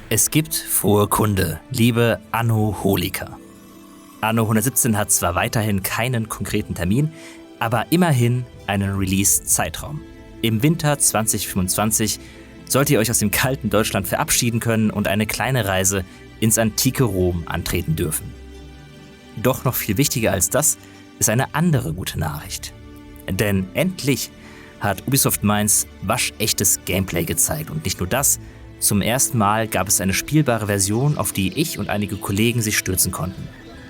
Es gibt frohe Kunde, liebe Anno-Holiker. Anno 117 hat zwar weiterhin keinen konkreten Termin, aber immerhin einen Release-Zeitraum. Im Winter 2025 sollt ihr euch aus dem kalten Deutschland verabschieden können und eine kleine Reise ins antike Rom antreten dürfen. Doch noch viel wichtiger als das ist eine andere gute Nachricht. Denn endlich hat Ubisoft Mainz waschechtes Gameplay gezeigt. Und nicht nur das, zum ersten Mal gab es eine spielbare Version, auf die ich und einige Kollegen sich stürzen konnten.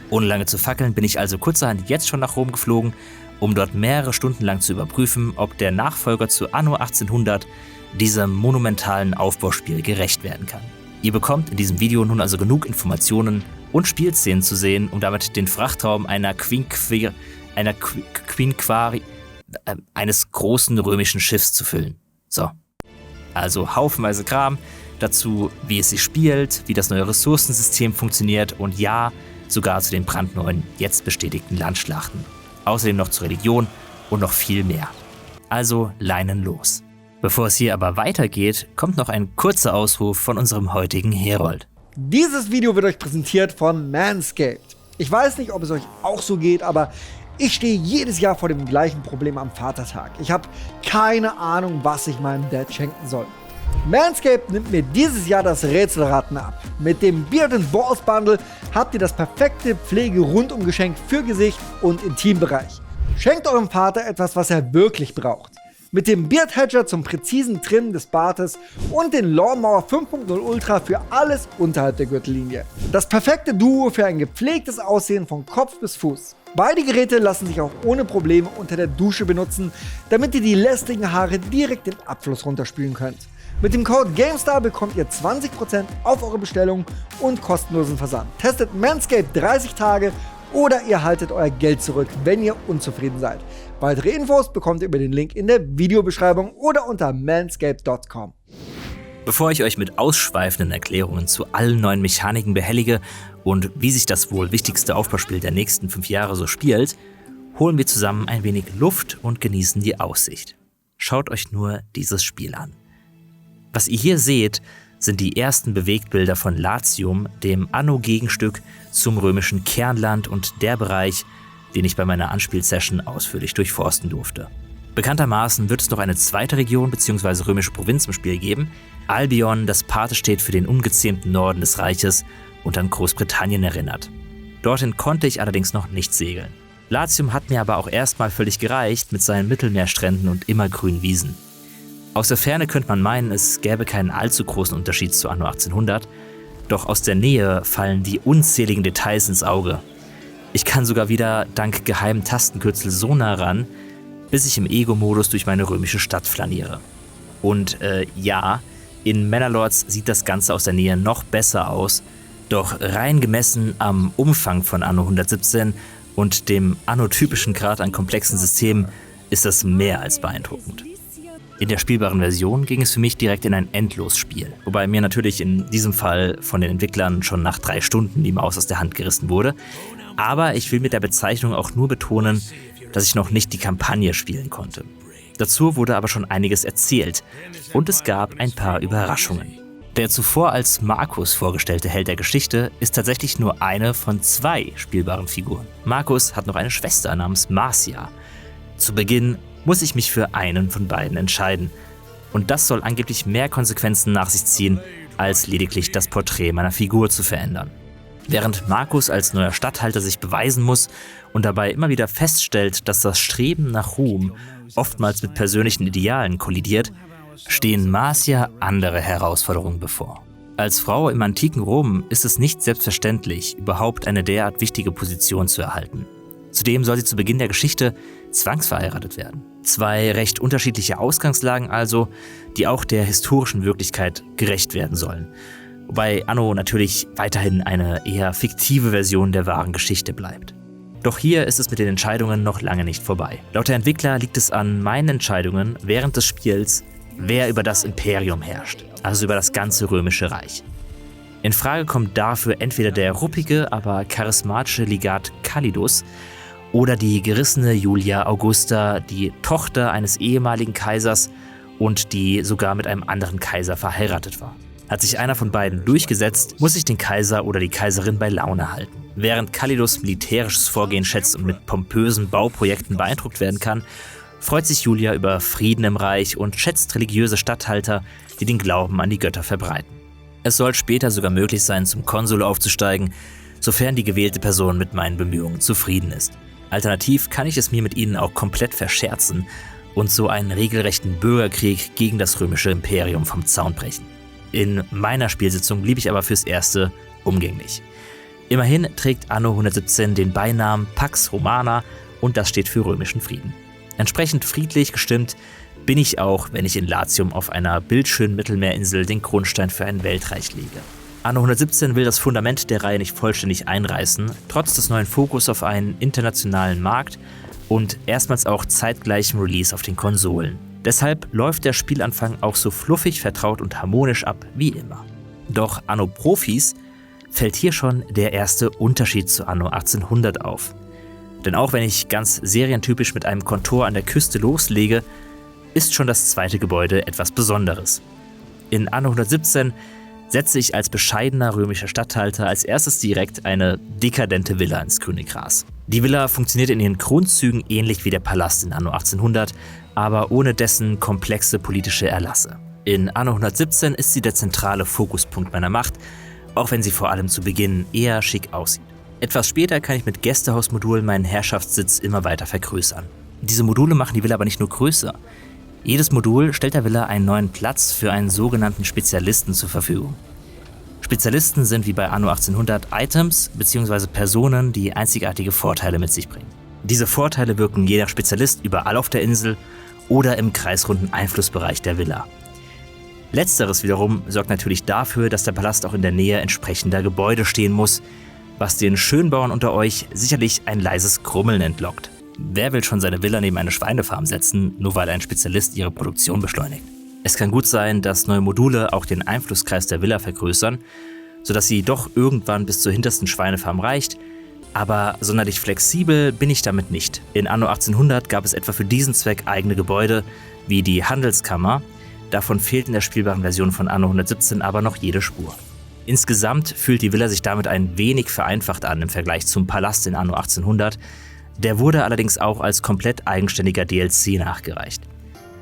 Ohne lange zu fackeln bin ich also kurzerhand jetzt schon nach Rom geflogen, um dort mehrere Stunden lang zu überprüfen, ob der Nachfolger zu Anno 1800 diesem monumentalen Aufbauspiel gerecht werden kann. Ihr bekommt in diesem Video nun also genug Informationen und Spielszenen zu sehen, um damit den Frachtraum eines großen römischen Schiffs zu füllen. So. Also haufenweise Kram, dazu wie es sich spielt, wie das neue Ressourcensystem funktioniert und ja, sogar zu den brandneuen, jetzt bestätigten Landschlachten. Außerdem noch zur Religion und noch viel mehr. Also Leinen los. Bevor es hier aber weitergeht, kommt noch ein kurzer Ausruf von unserem heutigen Herold. Dieses Video wird euch präsentiert von Manscaped. Ich weiß nicht, ob es euch auch so geht, aber ich stehe jedes Jahr vor dem gleichen Problem am Vatertag. Ich habe keine Ahnung, was ich meinem Dad schenken soll. Manscaped nimmt mir dieses Jahr das Rätselraten ab. Mit dem Beard & Balls Bundle habt ihr das perfekte Pflege-Rundum-Geschenk für Gesicht und Intimbereich. Schenkt eurem Vater etwas, was er wirklich braucht. Mit dem Beard Hedger zum präzisen Trimmen des Bartes und den Lawnmower 5.0 Ultra für alles unterhalb der Gürtellinie. Das perfekte Duo für ein gepflegtes Aussehen von Kopf bis Fuß. Beide Geräte lassen sich auch ohne Probleme unter der Dusche benutzen, damit ihr die lästigen Haare direkt den Abfluss runterspülen könnt. Mit dem Code GameStar bekommt ihr 20% auf eure Bestellung und kostenlosen Versand. Testet Manscaped 30 Tage oder ihr haltet euer Geld zurück, wenn ihr unzufrieden seid. Weitere Infos bekommt ihr über den Link in der Videobeschreibung oder unter manscaped.com. Bevor ich euch mit ausschweifenden Erklärungen zu allen neuen Mechaniken behellige und wie sich das wohl wichtigste Aufbauspiel der nächsten 5 Jahre so spielt, holen wir zusammen ein wenig Luft und genießen die Aussicht. Schaut euch nur dieses Spiel an. Was ihr hier seht, sind die ersten Bewegtbilder von Latium, dem Anno-Gegenstück zum römischen Kernland und der Bereich, den ich bei meiner Anspielsession ausführlich durchforsten durfte. Bekanntermaßen wird es noch eine zweite Region bzw. römische Provinz im Spiel geben, Albion, das Pate steht für den ungezähmten Norden des Reiches und an Großbritannien erinnert. Dorthin konnte ich allerdings noch nicht segeln. Latium hat mir aber auch erstmal völlig gereicht mit seinen Mittelmeerstränden und immergrünen Wiesen. Aus der Ferne könnte man meinen, es gäbe keinen allzu großen Unterschied zu Anno 1800, doch aus der Nähe fallen die unzähligen Details ins Auge. Ich kann sogar wieder dank geheimen Tastenkürzel so nah ran, bis ich im Ego-Modus durch meine römische Stadt flaniere. Und ja, in Manor-Lords sieht das Ganze aus der Nähe noch besser aus, doch rein gemessen am Umfang von Anno 117 und dem anno-typischen Grad an komplexen Systemen ist das mehr als beeindruckend. In der spielbaren Version ging es für mich direkt in ein Endlosspiel, wobei mir natürlich in diesem Fall von den Entwicklern schon nach 3 Stunden die Maus aus der Hand gerissen wurde. Aber ich will mit der Bezeichnung auch nur betonen, dass ich noch nicht die Kampagne spielen konnte. Dazu wurde aber schon einiges erzählt und es gab ein paar Überraschungen. Der zuvor als Markus vorgestellte Held der Geschichte ist tatsächlich nur eine von 2 spielbaren Figuren. Markus hat noch eine Schwester namens Marcia. Zu Beginn muss ich mich für einen von beiden entscheiden. Und das soll angeblich mehr Konsequenzen nach sich ziehen, als lediglich das Porträt meiner Figur zu verändern. Während Markus als neuer Statthalter sich beweisen muss und dabei immer wieder feststellt, dass das Streben nach Ruhm oftmals mit persönlichen Idealen kollidiert, stehen Marcia andere Herausforderungen bevor. Als Frau im antiken Rom ist es nicht selbstverständlich, überhaupt eine derart wichtige Position zu erhalten. Zudem soll sie zu Beginn der Geschichte zwangsverheiratet werden. 2 recht unterschiedliche Ausgangslagen also, die auch der historischen Wirklichkeit gerecht werden sollen. Wobei Anno natürlich weiterhin eine eher fiktive Version der wahren Geschichte bleibt. Doch hier ist es mit den Entscheidungen noch lange nicht vorbei. Laut der Entwickler liegt es an meinen Entscheidungen während des Spiels, wer über das Imperium herrscht, also über das ganze römische Reich. In Frage kommt dafür entweder der ruppige, aber charismatische Legat Kallidus oder die gerissene Julia Augusta, die Tochter eines ehemaligen Kaisers und die sogar mit einem anderen Kaiser verheiratet war. Hat sich einer von beiden durchgesetzt, muss sich den Kaiser oder die Kaiserin bei Laune halten. Während Kallidus militärisches Vorgehen schätzt und mit pompösen Bauprojekten beeindruckt werden kann, freut sich Julia über Frieden im Reich und schätzt religiöse Statthalter, die den Glauben an die Götter verbreiten. Es soll später sogar möglich sein, zum Konsul aufzusteigen, sofern die gewählte Person mit meinen Bemühungen zufrieden ist. Alternativ kann ich es mir mit ihnen auch komplett verscherzen und so einen regelrechten Bürgerkrieg gegen das römische Imperium vom Zaun brechen. In meiner Spielsitzung blieb ich aber fürs Erste umgänglich. Immerhin trägt Anno 117 den Beinamen Pax Romana und das steht für römischen Frieden. Entsprechend friedlich gestimmt bin ich auch, wenn ich in Latium auf einer bildschönen Mittelmeerinsel den Grundstein für ein Weltreich lege. Anno 117 will das Fundament der Reihe nicht vollständig einreißen, trotz des neuen Fokus auf einen internationalen Markt und erstmals auch zeitgleichem Release auf den Konsolen. Deshalb läuft der Spielanfang auch so fluffig, vertraut und harmonisch ab wie immer. Doch Anno Profis fällt hier schon der erste Unterschied zu Anno 1800 auf. Denn auch wenn ich ganz serientypisch mit einem Kontor an der Küste loslege, ist schon das zweite Gebäude etwas Besonderes. In Anno 117 setze ich als bescheidener römischer Statthalter als erstes direkt eine dekadente Villa ins grüne Gras. Die Villa funktioniert in ihren Grundzügen ähnlich wie der Palast in Anno 1800, aber ohne dessen komplexe politische Erlasse. In Anno 117 ist sie der zentrale Fokuspunkt meiner Macht, auch wenn sie vor allem zu Beginn eher schick aussieht. Etwas später kann ich mit Gästehausmodulen meinen Herrschaftssitz immer weiter vergrößern. Diese Module machen die Villa aber nicht nur größer. Jedes Modul stellt der Villa einen neuen Platz für einen sogenannten Spezialisten zur Verfügung. Spezialisten sind wie bei Anno 1800 Items bzw. Personen, die einzigartige Vorteile mit sich bringen. Diese Vorteile wirken je nach Spezialist überall auf der Insel oder im kreisrunden Einflussbereich der Villa. Letzteres wiederum sorgt natürlich dafür, dass der Palast auch in der Nähe entsprechender Gebäude stehen muss, was den Schönbauern unter euch sicherlich ein leises Grummeln entlockt. Wer will schon seine Villa neben eine Schweinefarm setzen, nur weil ein Spezialist ihre Produktion beschleunigt? Es kann gut sein, dass neue Module auch den Einflusskreis der Villa vergrößern, sodass sie doch irgendwann bis zur hintersten Schweinefarm reicht, aber sonderlich flexibel bin ich damit nicht. In Anno 1800 gab es etwa für diesen Zweck eigene Gebäude, wie die Handelskammer. Davon fehlt in der spielbaren Version von Anno 117 aber noch jede Spur. Insgesamt fühlt die Villa sich damit ein wenig vereinfacht an im Vergleich zum Palast in Anno 1800. Der wurde allerdings auch als komplett eigenständiger DLC nachgereicht.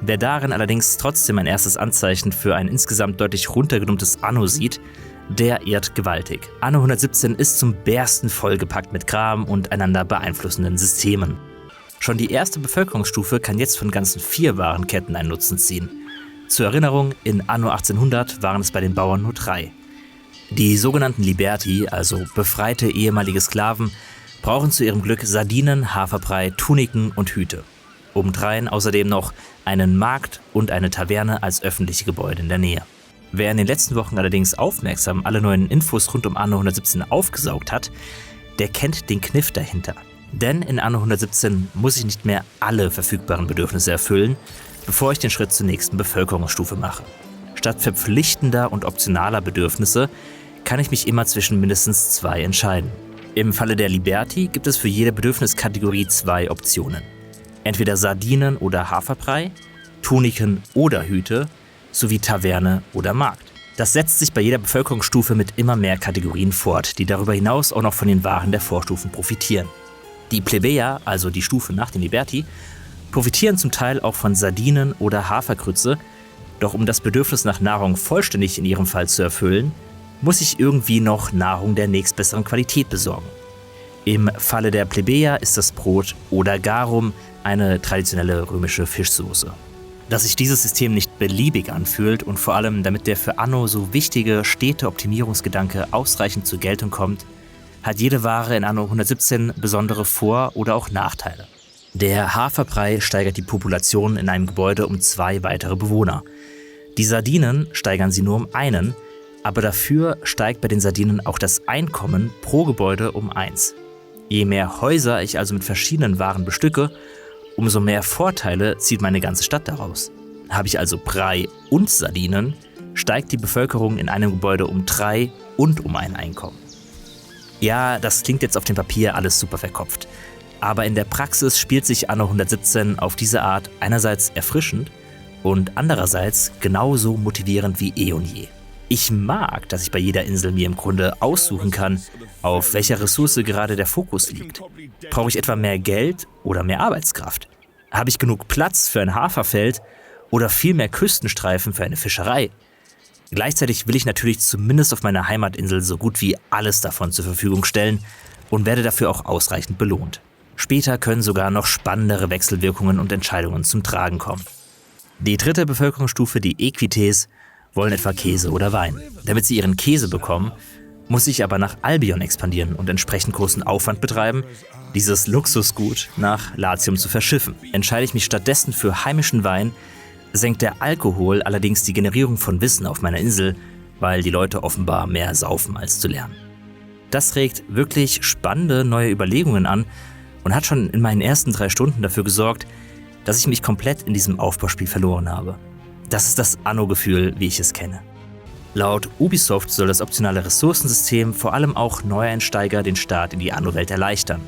Wer darin allerdings trotzdem ein erstes Anzeichen für ein insgesamt deutlich runtergedummtes Anno sieht, der irrt gewaltig. Anno 117 ist zum Bersten vollgepackt mit Kram und einander beeinflussenden Systemen. Schon die erste Bevölkerungsstufe kann jetzt von ganzen 4 Warenketten einen Nutzen ziehen. Zur Erinnerung, in Anno 1800 waren es bei den Bauern nur 3. Die sogenannten Liberti, also befreite ehemalige Sklaven, brauchen zu ihrem Glück Sardinen, Haferbrei, Tuniken und Hüte. Obendrein außerdem noch einen Markt und eine Taverne als öffentliche Gebäude in der Nähe. Wer in den letzten Wochen allerdings aufmerksam alle neuen Infos rund um Anno 117 aufgesaugt hat, der kennt den Kniff dahinter. Denn in Anno 117 muss ich nicht mehr alle verfügbaren Bedürfnisse erfüllen, bevor ich den Schritt zur nächsten Bevölkerungsstufe mache. Statt verpflichtender und optionaler Bedürfnisse kann ich mich immer zwischen mindestens 2 entscheiden. Im Falle der Liberti gibt es für jede Bedürfniskategorie 2 Optionen. Entweder Sardinen oder Haferbrei, Tuniken oder Hüte, sowie Taverne oder Markt. Das setzt sich bei jeder Bevölkerungsstufe mit immer mehr Kategorien fort, die darüber hinaus auch noch von den Waren der Vorstufen profitieren. Die Plebejer, also die Stufe nach den Liberti, profitieren zum Teil auch von Sardinen oder Hafergrütze, doch um das Bedürfnis nach Nahrung vollständig in ihrem Fall zu erfüllen, muss ich irgendwie noch Nahrung der nächstbesseren Qualität besorgen. Im Falle der Plebejer ist das Brot oder Garum, eine traditionelle römische Fischsoße. Dass sich dieses System nicht beliebig anfühlt und vor allem damit der für Anno so wichtige stete Optimierungsgedanke ausreichend zur Geltung kommt, hat jede Ware in Anno 117 besondere Vor- oder auch Nachteile. Der Haferbrei steigert die Population in einem Gebäude um 2 weitere Bewohner. Die Sardinen steigern sie nur um 1, aber dafür steigt bei den Sardinen auch das Einkommen pro Gebäude um 1. Je mehr Häuser ich also mit verschiedenen Waren bestücke, umso mehr Vorteile zieht meine ganze Stadt daraus. Habe ich also Brei und Sardinen, steigt die Bevölkerung in einem Gebäude um 3 und um ein Einkommen. Ja, das klingt jetzt auf dem Papier alles super verkopft, aber in der Praxis spielt sich Anno 117 auf diese Art einerseits erfrischend und andererseits genauso motivierend wie eh und je. Ich mag, dass ich bei jeder Insel mir im Grunde aussuchen kann, auf welcher Ressource gerade der Fokus liegt. Brauche ich etwa mehr Geld oder mehr Arbeitskraft? Habe ich genug Platz für ein Haferfeld oder viel mehr Küstenstreifen für eine Fischerei? Gleichzeitig will ich natürlich zumindest auf meiner Heimatinsel so gut wie alles davon zur Verfügung stellen und werde dafür auch ausreichend belohnt. Später können sogar noch spannendere Wechselwirkungen und Entscheidungen zum Tragen kommen. Die dritte Bevölkerungsstufe, die Equites, wollen etwa Käse oder Wein. Damit sie ihren Käse bekommen, muss ich aber nach Albion expandieren und entsprechend großen Aufwand betreiben, dieses Luxusgut nach Latium zu verschiffen. Entscheide ich mich stattdessen für heimischen Wein, senkt der Alkohol allerdings die Generierung von Wissen auf meiner Insel, weil die Leute offenbar mehr saufen als zu lernen. Das regt wirklich spannende neue Überlegungen an und hat schon in meinen ersten 3 Stunden dafür gesorgt, dass ich mich komplett in diesem Aufbauspiel verloren habe. Das ist das Anno-Gefühl, wie ich es kenne. Laut Ubisoft soll das optionale Ressourcensystem vor allem auch Neueinsteiger den Start in die Anno-Welt erleichtern.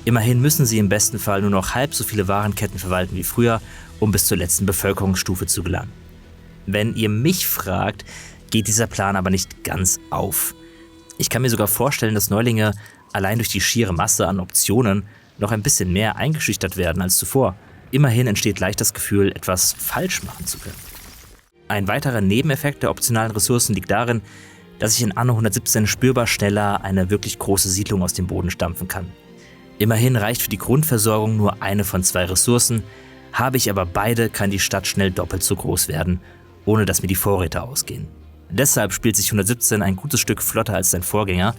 Immerhin müssen sie im besten Fall nur noch halb so viele Warenketten verwalten wie früher, um bis zur letzten Bevölkerungsstufe zu gelangen. Wenn ihr mich fragt, geht dieser Plan aber nicht ganz auf. Ich kann mir sogar vorstellen, dass Neulinge allein durch die schiere Masse an Optionen noch ein bisschen mehr eingeschüchtert werden als zuvor. Immerhin entsteht leicht das Gefühl, etwas falsch machen zu können. Ein weiterer Nebeneffekt der optionalen Ressourcen liegt darin, dass ich in Anno 117 spürbar schneller eine wirklich große Siedlung aus dem Boden stampfen kann. Immerhin reicht für die Grundversorgung nur eine von 2 Ressourcen, habe ich aber beide, kann die Stadt schnell doppelt so groß werden, ohne dass mir die Vorräte ausgehen. Deshalb spielt sich 117 ein gutes Stück flotter als sein Vorgänger,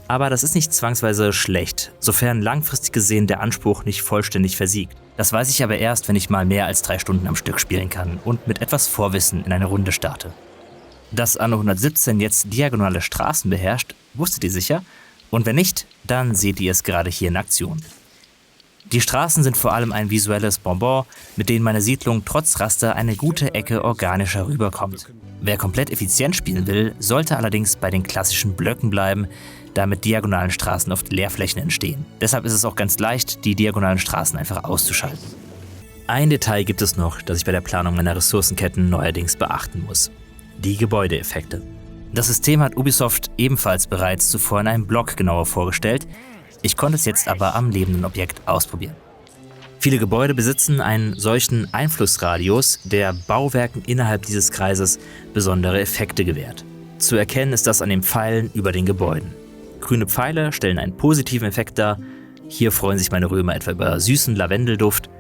aber das ist nicht zwangsweise schlecht, sofern langfristig gesehen der Anspruch nicht vollständig versiegt. Das weiß ich aber erst, wenn ich mal mehr als 3 Stunden am Stück spielen kann und mit etwas Vorwissen in eine Runde starte. Dass Anno 117 jetzt diagonale Straßen beherrscht, wusstet ihr sicher? Und wenn nicht, dann seht ihr es gerade hier in Aktion. Die Straßen sind vor allem ein visuelles Bonbon, mit dem meine Siedlung trotz Raster eine gute Ecke organischer rüberkommt. Wer komplett effizient spielen will, sollte allerdings bei den klassischen Blöcken bleiben, da mit diagonalen Straßen oft Leerflächen entstehen. Deshalb ist es auch ganz leicht, die diagonalen Straßen einfach auszuschalten. Ein Detail gibt es noch, das ich bei der Planung meiner Ressourcenketten neuerdings beachten muss: die Gebäudeeffekte. Das System hat Ubisoft ebenfalls bereits zuvor in einem Blog genauer vorgestellt. Ich konnte es jetzt aber am lebenden Objekt ausprobieren. Viele Gebäude besitzen einen solchen Einflussradius, der Bauwerken innerhalb dieses Kreises besondere Effekte gewährt. Zu erkennen ist das an den Pfeilen über den Gebäuden. Grüne Pfeile stellen einen positiven Effekt dar. Hier freuen sich meine Römer etwa über süßen Lavendelduft.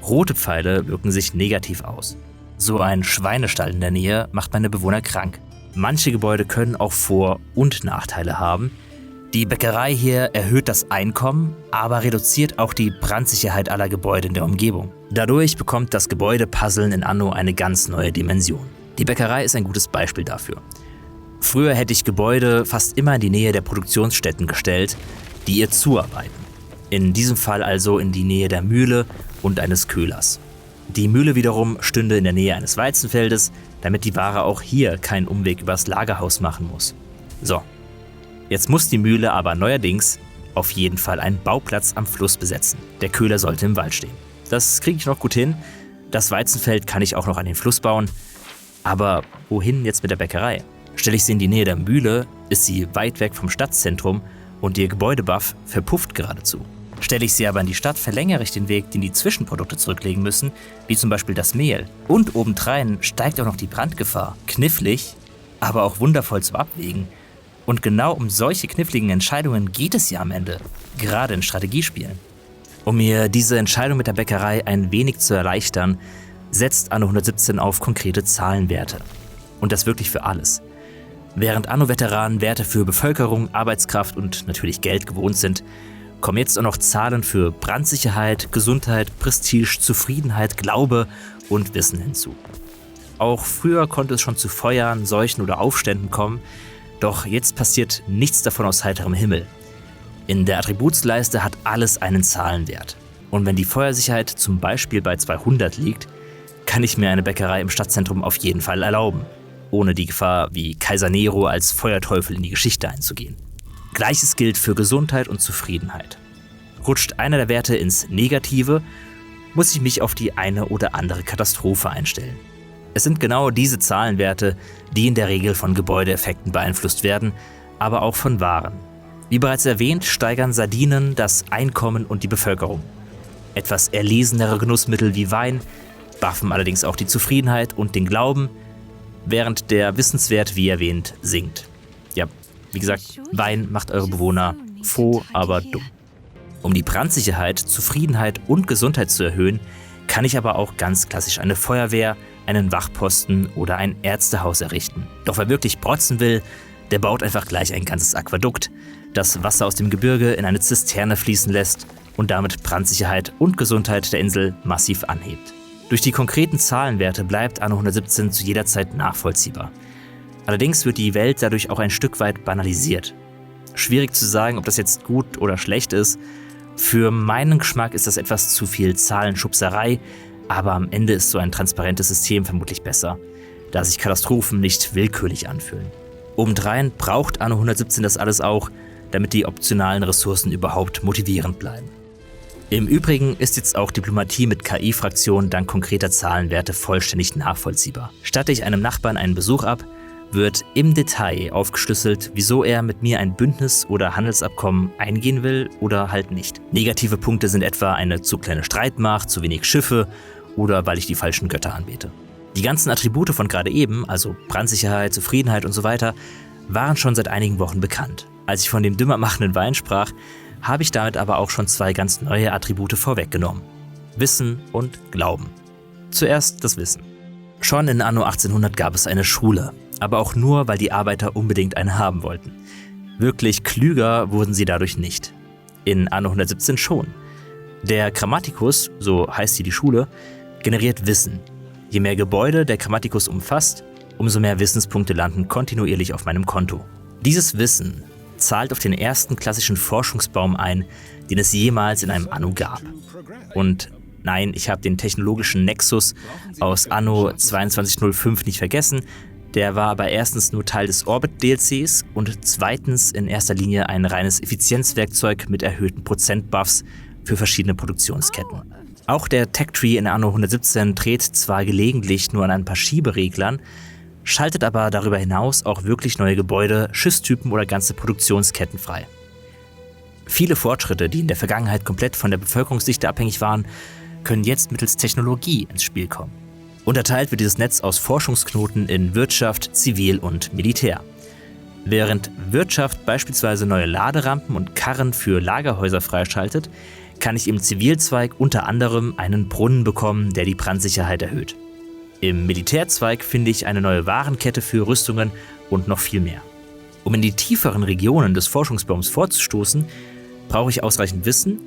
Rote Pfeile wirken sich negativ aus. So ein Schweinestall in der Nähe macht meine Bewohner krank. Manche Gebäude können auch Vor- und Nachteile haben. Die Bäckerei hier erhöht das Einkommen, aber reduziert auch die Brandsicherheit aller Gebäude in der Umgebung. Dadurch bekommt das Gebäudepuzzeln in Anno eine ganz neue Dimension. Die Bäckerei ist ein gutes Beispiel dafür. Früher hätte ich Gebäude fast immer in die Nähe der Produktionsstätten gestellt, die ihr zuarbeiten. In diesem Fall also in die Nähe der Mühle und eines Köhlers. Die Mühle wiederum stünde in der Nähe eines Weizenfeldes, damit die Ware auch hier keinen Umweg übers Lagerhaus machen muss. So, jetzt muss die Mühle aber neuerdings auf jeden Fall einen Bauplatz am Fluss besetzen. Der Köhler sollte im Wald stehen. Das kriege ich noch gut hin. Das Weizenfeld kann ich auch noch an den Fluss bauen. Aber wohin jetzt mit der Bäckerei? Stelle ich sie in die Nähe der Mühle, ist sie weit weg vom Stadtzentrum und ihr Gebäudebuff verpufft geradezu. Stelle ich sie aber in die Stadt, verlängere ich den Weg, den die Zwischenprodukte zurücklegen müssen, wie zum Beispiel das Mehl. Und obendrein steigt auch noch die Brandgefahr. Knifflig, aber auch wundervoll zum Abwägen. Und genau um solche kniffligen Entscheidungen geht es ja am Ende, gerade in Strategiespielen. Um mir diese Entscheidung mit der Bäckerei ein wenig zu erleichtern, setzt Anno 117 auf konkrete Zahlenwerte. Und das wirklich für alles. Während Anno-Veteranen Werte für Bevölkerung, Arbeitskraft und natürlich Geld gewohnt sind, kommen jetzt auch noch Zahlen für Brandsicherheit, Gesundheit, Prestige, Zufriedenheit, Glaube und Wissen hinzu. Auch früher konnte es schon zu Feuern, Seuchen oder Aufständen kommen, doch jetzt passiert nichts davon aus heiterem Himmel. In der Attributsleiste hat alles einen Zahlenwert. Und wenn die Feuersicherheit zum Beispiel bei 200 liegt, kann ich mir eine Bäckerei im Stadtzentrum auf jeden Fall erlauben, ohne die Gefahr, wie Kaiser Nero als Feuerteufel in die Geschichte einzugehen. Gleiches gilt für Gesundheit und Zufriedenheit. Rutscht einer der Werte ins Negative, muss ich mich auf die eine oder andere Katastrophe einstellen. Es sind genau diese Zahlenwerte, die in der Regel von Gebäudeeffekten beeinflusst werden, aber auch von Waren. Wie bereits erwähnt, steigern Sardinen das Einkommen und die Bevölkerung. Etwas erlesenere Genussmittel wie Wein buffen allerdings auch die Zufriedenheit und den Glauben, während der Wissenswert, wie erwähnt, sinkt. Ja, wie gesagt, Wein macht eure Bewohner froh, aber dumm. Um die Brandsicherheit, Zufriedenheit und Gesundheit zu erhöhen, kann ich aber auch ganz klassisch eine Feuerwehr, einen Wachposten oder ein Ärztehaus errichten. Doch wer wirklich protzen will, der baut einfach gleich ein ganzes Aquädukt, das Wasser aus dem Gebirge in eine Zisterne fließen lässt und damit Brandsicherheit und Gesundheit der Insel massiv anhebt. Durch die konkreten Zahlenwerte bleibt Anno 117 zu jeder Zeit nachvollziehbar. Allerdings wird die Welt dadurch auch ein Stück weit banalisiert. Schwierig zu sagen, ob das jetzt gut oder schlecht ist. Für meinen Geschmack ist das etwas zu viel Zahlenschubserei, aber am Ende ist so ein transparentes System vermutlich besser, da sich Katastrophen nicht willkürlich anfühlen. Obendrein braucht Anno 117 das alles auch, damit die optionalen Ressourcen überhaupt motivierend bleiben. Im Übrigen ist jetzt auch Diplomatie mit KI-Fraktionen dank konkreter Zahlenwerte vollständig nachvollziehbar. Statte ich einem Nachbarn einen Besuch ab, wird im Detail aufgeschlüsselt, wieso er mit mir ein Bündnis oder Handelsabkommen eingehen will oder halt nicht. Negative Punkte sind etwa eine zu kleine Streitmacht, zu wenig Schiffe oder weil ich die falschen Götter anbete. Die ganzen Attribute von gerade eben, also Brandsicherheit, Zufriedenheit und so weiter, waren schon seit einigen Wochen bekannt. Als ich von dem dümmermachenden Wein sprach, habe ich damit aber auch schon zwei ganz neue Attribute vorweggenommen. Wissen und Glauben. Zuerst das Wissen. Schon in Anno 1800 gab es eine Schule, aber auch nur, weil die Arbeiter unbedingt eine haben wollten. Wirklich klüger wurden sie dadurch nicht. In Anno 117 schon. Der Grammaticus, so heißt hier die Schule, generiert Wissen. Je mehr Gebäude der Grammaticus umfasst, umso mehr Wissenspunkte landen kontinuierlich auf meinem Konto. Dieses Wissen zahlt auf den ersten klassischen Forschungsbaum ein, den es jemals in einem Anno gab. Und nein, ich habe den technologischen Nexus aus Anno 2205 nicht vergessen. Der war aber erstens nur Teil des Orbit-DLCs und zweitens in erster Linie ein reines Effizienzwerkzeug mit erhöhten Prozentbuffs für verschiedene Produktionsketten. Auch der Tech-Tree in Anno 117 dreht zwar gelegentlich nur an ein paar Schiebereglern, schaltet aber darüber hinaus auch wirklich neue Gebäude, Schiffstypen oder ganze Produktionsketten frei. Viele Fortschritte, die in der Vergangenheit komplett von der Bevölkerungsdichte abhängig waren, können jetzt mittels Technologie ins Spiel kommen. Unterteilt wird dieses Netz aus Forschungsknoten in Wirtschaft, Zivil und Militär. Während Wirtschaft beispielsweise neue Laderampen und Karren für Lagerhäuser freischaltet, kann ich im Zivilzweig unter anderem einen Brunnen bekommen, der die Brandsicherheit erhöht. Im Militärzweig finde ich eine neue Warenkette für Rüstungen und noch viel mehr. Um in die tieferen Regionen des Forschungsbaums vorzustoßen, brauche ich ausreichend Wissen,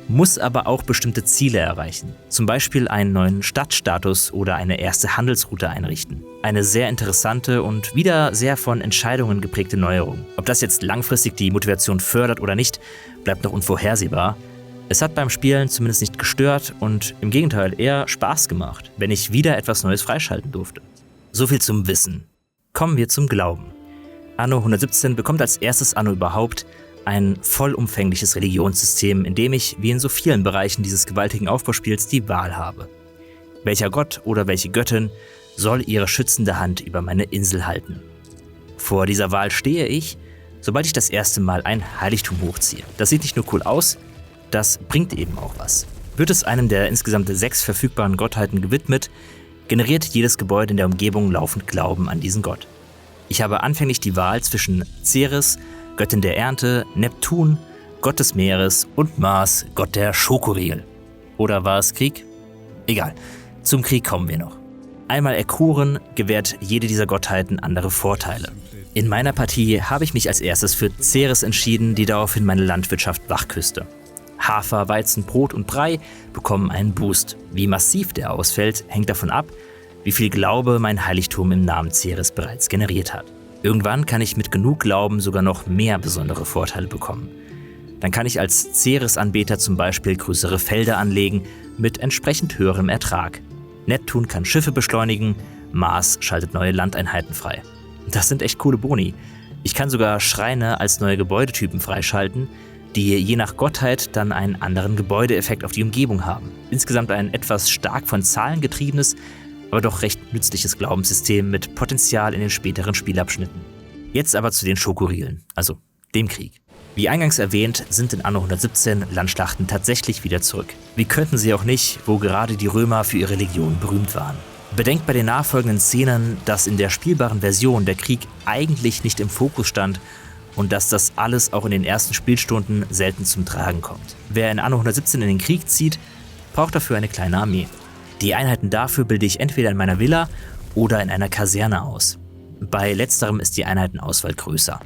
muss aber auch bestimmte Ziele erreichen. Zum Beispiel einen neuen Stadtstatus oder eine erste Handelsroute einrichten. Eine sehr interessante und wieder sehr von Entscheidungen geprägte Neuerung. Ob das jetzt langfristig die Motivation fördert oder nicht, bleibt noch unvorhersehbar. Es hat beim Spielen zumindest nicht gestört und im Gegenteil eher Spaß gemacht, wenn ich wieder etwas Neues freischalten durfte. Soviel zum Wissen. Kommen wir zum Glauben. Anno 117 bekommt als erstes Anno überhaupt ein vollumfängliches Religionssystem, in dem ich, wie in so vielen Bereichen dieses gewaltigen Aufbauspiels, die Wahl habe. Welcher Gott oder welche Göttin soll ihre schützende Hand über meine Insel halten? Vor dieser Wahl stehe ich, sobald ich das erste Mal ein Heiligtum hochziehe. Das sieht nicht nur cool aus, das bringt eben auch was. Wird es einem der insgesamt 6 verfügbaren Gottheiten gewidmet, generiert jedes Gebäude in der Umgebung laufend Glauben an diesen Gott. Ich habe anfänglich die Wahl zwischen Ceres, Göttin der Ernte, Neptun, Gott des Meeres und Mars, Gott der Schokoriegel. Oder war es Krieg? Egal, zum Krieg kommen wir noch. Einmal erkoren, gewährt jede dieser Gottheiten andere Vorteile. In meiner Partie habe ich mich als erstes für Ceres entschieden, die daraufhin meine Landwirtschaft wachküsste. Hafer, Weizen, Brot und Brei bekommen einen Boost. Wie massiv der ausfällt, hängt davon ab, wie viel Glaube mein Heiligtum im Namen Ceres bereits generiert hat. Irgendwann kann ich mit genug Glauben sogar noch mehr besondere Vorteile bekommen. Dann kann ich als Ceres-Anbeter zum Beispiel größere Felder anlegen mit entsprechend höherem Ertrag. Neptun kann Schiffe beschleunigen, Mars schaltet neue Landeinheiten frei. Das sind echt coole Boni. Ich kann sogar Schreine als neue Gebäudetypen freischalten, die je nach Gottheit dann einen anderen Gebäudeeffekt auf die Umgebung haben. Insgesamt ein etwas stark von Zahlen getriebenes, aber doch recht nützliches Glaubenssystem mit Potenzial in den späteren Spielabschnitten. Jetzt aber zu den Schokoriegel, also dem Krieg. Wie eingangs erwähnt, sind in Anno 117 Landschlachten tatsächlich wieder zurück. Wie könnten sie auch nicht, wo gerade die Römer für ihre Legion berühmt waren. Bedenkt bei den nachfolgenden Szenen, dass in der spielbaren Version der Krieg eigentlich nicht im Fokus stand und dass das alles auch in den ersten Spielstunden selten zum Tragen kommt. Wer in Anno 117 in den Krieg zieht, braucht dafür eine kleine Armee. Die Einheiten dafür bilde ich entweder in meiner Villa oder in einer Kaserne aus. Bei letzterem ist die Einheitenauswahl größer.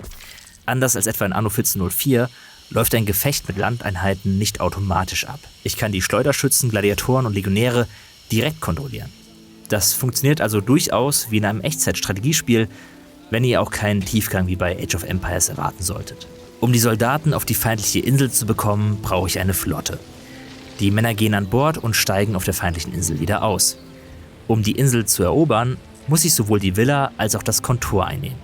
Anders als etwa in Anno 1404 läuft ein Gefecht mit Landeinheiten nicht automatisch ab. Ich kann die Schleuderschützen, Gladiatoren und Legionäre direkt kontrollieren. Das funktioniert also durchaus wie in einem Echtzeit-Strategiespiel, wenn ihr auch keinen Tiefgang wie bei Age of Empires erwarten solltet. Um die Soldaten auf die feindliche Insel zu bekommen, brauche ich eine Flotte. Die Männer gehen an Bord und steigen auf der feindlichen Insel wieder aus. Um die Insel zu erobern, muss ich sowohl die Villa als auch das Kontor einnehmen.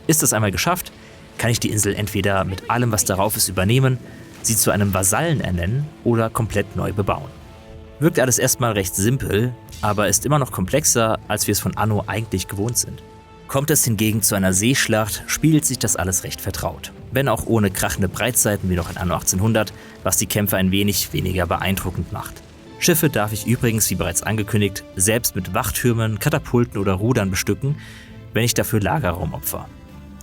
Ist das einmal geschafft, kann ich die Insel entweder mit allem, was darauf ist, übernehmen, sie zu einem Vasallen ernennen oder komplett neu bebauen. Wirkt alles erstmal recht simpel, aber ist immer noch komplexer, als wir es von Anno eigentlich gewohnt sind. Kommt es hingegen zu einer Seeschlacht, spielt sich das alles recht vertraut. Wenn auch ohne krachende Breitseiten wie noch in Anno 1800, was die Kämpfe ein wenig weniger beeindruckend macht. Schiffe darf ich übrigens, wie bereits angekündigt, selbst mit Wachtürmen, Katapulten oder Rudern bestücken, wenn ich dafür Lagerraum opfer.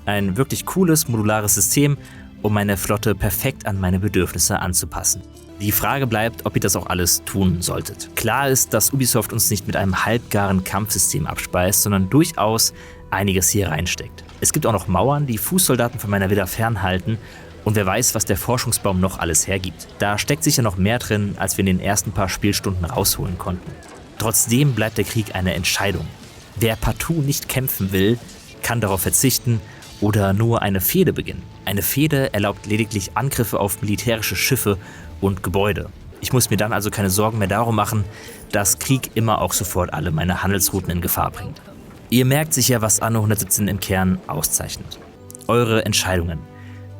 Ein wirklich cooles, modulares System, um meine Flotte perfekt an meine Bedürfnisse anzupassen. Die Frage bleibt, ob ihr das auch alles tun solltet. Klar ist, dass Ubisoft uns nicht mit einem halbgaren Kampfsystem abspeist, sondern durchaus einiges hier reinsteckt. Es gibt auch noch Mauern, die Fußsoldaten von meiner Villa fernhalten und wer weiß, was der Forschungsbaum noch alles hergibt. Da steckt sicher noch mehr drin, als wir in den ersten paar Spielstunden rausholen konnten. Trotzdem bleibt der Krieg eine Entscheidung. Wer partout nicht kämpfen will, kann darauf verzichten oder nur eine Fehde beginnen. Eine Fehde erlaubt lediglich Angriffe auf militärische Schiffe und Gebäude. Ich muss mir dann also keine Sorgen mehr darum machen, dass Krieg immer auch sofort alle meine Handelsrouten in Gefahr bringt. Ihr merkt sicher, was Anno 117 im Kern auszeichnet. Eure Entscheidungen.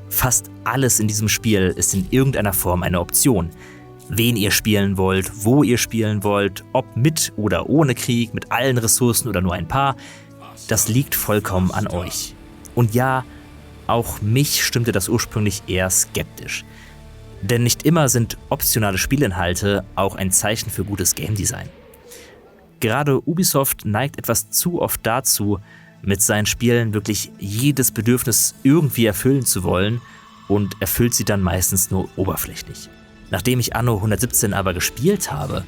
Fast alles in diesem Spiel ist in irgendeiner Form eine Option. Wen ihr spielen wollt, wo ihr spielen wollt, ob mit oder ohne Krieg, mit allen Ressourcen oder nur ein paar, das liegt vollkommen an euch. Und ja, auch mich stimmte das ursprünglich eher skeptisch. Denn nicht immer sind optionale Spielinhalte auch ein Zeichen für gutes Game Design. Gerade Ubisoft neigt etwas zu oft dazu, mit seinen Spielen wirklich jedes Bedürfnis irgendwie erfüllen zu wollen und erfüllt sie dann meistens nur oberflächlich. Nachdem ich Anno 117 aber gespielt habe,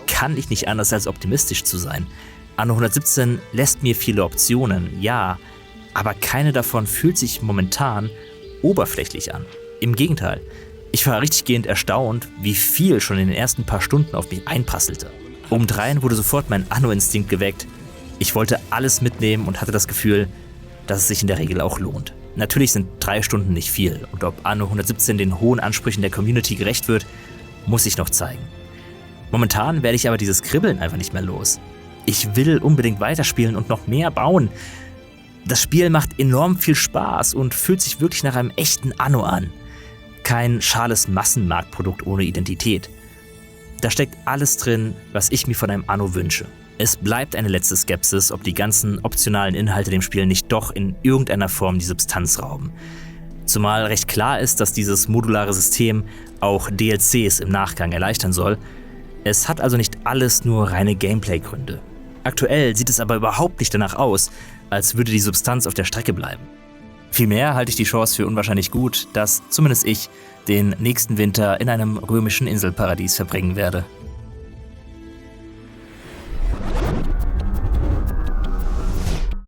kann ich nicht anders als optimistisch zu sein. Anno 117 lässt mir viele Optionen, ja, aber keine davon fühlt sich momentan oberflächlich an. Im Gegenteil, ich war richtiggehend erstaunt, wie viel schon in den ersten paar Stunden auf mich einprasselte. Obendrein wurde sofort mein Anno-Instinkt geweckt. Ich wollte alles mitnehmen und hatte das Gefühl, dass es sich in der Regel auch lohnt. Natürlich sind 3 Stunden nicht viel und ob Anno 117 den hohen Ansprüchen der Community gerecht wird, muss ich noch zeigen. Momentan werde ich aber dieses Kribbeln einfach nicht mehr los. Ich will unbedingt weiterspielen und noch mehr bauen. Das Spiel macht enorm viel Spaß und fühlt sich wirklich nach einem echten Anno an. Kein schales Massenmarktprodukt ohne Identität. Da steckt alles drin, was ich mir von einem Anno wünsche. Es bleibt eine letzte Skepsis, ob die ganzen optionalen Inhalte dem Spiel nicht doch in irgendeiner Form die Substanz rauben. Zumal recht klar ist, dass dieses modulare System auch DLCs im Nachgang erleichtern soll. Es hat also nicht alles nur reine Gameplay-Gründe. Aktuell sieht es aber überhaupt nicht danach aus, als würde die Substanz auf der Strecke bleiben. Vielmehr halte ich die Chance für unwahrscheinlich gut, dass zumindest ich den nächsten Winter in einem römischen Inselparadies verbringen werde.